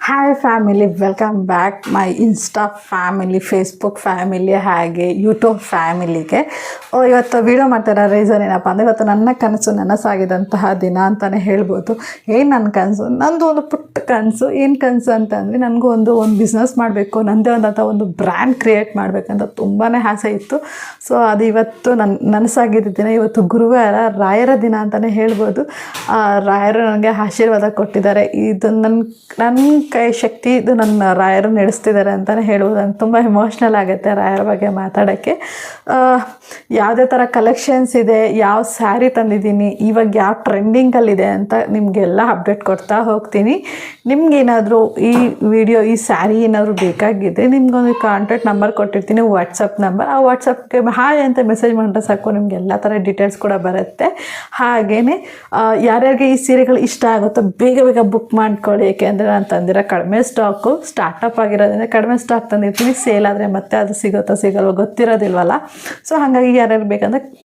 Hi family, welcome back my insta family, Facebook family, ಹಾಗೆ YouTube ಫ್ಯಾಮಿಲಿಗೆ. ಇವತ್ತು video ಮಾಡ್ತಾರ ರೀಸನ್ ಏನಪ್ಪ ಅಂದರೆ, ಇವತ್ತು ನನ್ನ ಕನಸು ನನಸಾಗಿದಂತಹ ದಿನ ಅಂತಲೇ ಹೇಳ್ಬೋದು. ಏನು ನನ್ನ ಕನಸು, ನಂದು ಒಂದು ಪುಟ್ಟ ಕನಸು. ಏನು ಕನಸು ಅಂತಂದರೆ, ನನಗೂ ಒಂದು ಬಿಸ್ನೆಸ್ ಮಾಡಬೇಕು, ನನ್ನದೇ ಆದಂಥ ಒಂದು ಬ್ರ್ಯಾಂಡ್ ಕ್ರಿಯೇಟ್ ಮಾಡಬೇಕಂತ ತುಂಬಾ ಆಸೆ ಇತ್ತು. ಸೊ ಅದು ಇವತ್ತು ನನಸಾಗಿದ್ದ ದಿನ. ಇವತ್ತು ಗುರುವಾರ, ರಾಯರ ದಿನ ಅಂತಲೇ ಹೇಳ್ಬೋದು. ರಾಯರು ನನಗೆ ಆಶೀರ್ವಾದ ಕೊಟ್ಟಿದ್ದಾರೆ. ಇದು ನನ್ನ ಕೈ ಶಕ್ತಿ, ಇದು ನನ್ನ ರಾಯರು ನಡೆಸ್ತಿದ್ದಾರೆ ಅಂತಲೇ ಹೇಳ್ಬೋದು. ನನಗೆ ತುಂಬ ಎಮೋಷ್ನಲ್ ಆಗುತ್ತೆ ರಾಯರ ಬಗ್ಗೆ ಮಾತಾಡೋಕ್ಕೆ. ಯಾವುದೇ ಥರ ಕಲೆಕ್ಷನ್ಸ್ ಇದೆ, ಯಾವ ಸ್ಯಾರಿ ತಂದಿದ್ದೀನಿ, ಇವಾಗ ಯಾವ ಟ್ರೆಂಡಿಂಗಲ್ಲಿದೆ ಅಂತ ನಿಮಗೆಲ್ಲ ಅಪ್ಡೇಟ್ ಕೊಡ್ತಾ ಹೋಗ್ತೀನಿ. ನಿಮ್ಗೇನಾದರೂ ಈ ವಿಡಿಯೋ, ಈ ಸ್ಯಾರಿ ಏನಾದರೂ ಬೇಕಾಗಿದ್ದರೆ ನಿಮ್ಗೊಂದು ಕಾಂಟ್ಯಾಕ್ಟ್ ನಂಬರ್ ಕೊಟ್ಟಿರ್ತೀನಿ, ವಾಟ್ಸಪ್ ನಂಬರ್. ಆ ವಾಟ್ಸಪ್ಗೆ ಹಾಯ್ ಅಂತ ಮೆಸೇಜ್ ಮಾಡಿದ್ರೆ ಸಾಕು, ನಿಮ್ಗೆ ಎಲ್ಲ ಥರ ಡೀಟೇಲ್ಸ್ ಕೂಡ ಬರುತ್ತೆ. ಹಾಗೆಯೇ ಯಾರ್ಯಾರಿಗೆ ಈ ಸೀರೆಗಳು ಇಷ್ಟ ಆಗುತ್ತೋ ಬೇಗ ಬೇಗ ಬುಕ್ ಮಾಡ್ಕೊಳ್ಳಿ. ಏಕೆಂದರೆ ನಾನು ತಂದಿರೋ ಕಡಿಮೆ ಸ್ಟಾಕು, ಸ್ಟಾರ್ಟಪ್ ಆಗಿರೋದ್ರಿಂದ ಕಡಿಮೆ ಸ್ಟಾಕ್ ತಂದಿರ್ತೀನಿ. ಸೇಲ್ ಆದರೆ ಮತ್ತೆ ಅದು ಸಿಗುತ್ತೋ ಸಿಗಲ್ವೋ ಗೊತ್ತಿರೋದಿಲ್ವಲ್ಲ. ಸೊ ಹಾಗಾಗಿ ಯಾರ್ಯಾರು ಬೇಕಂದ್ರೆ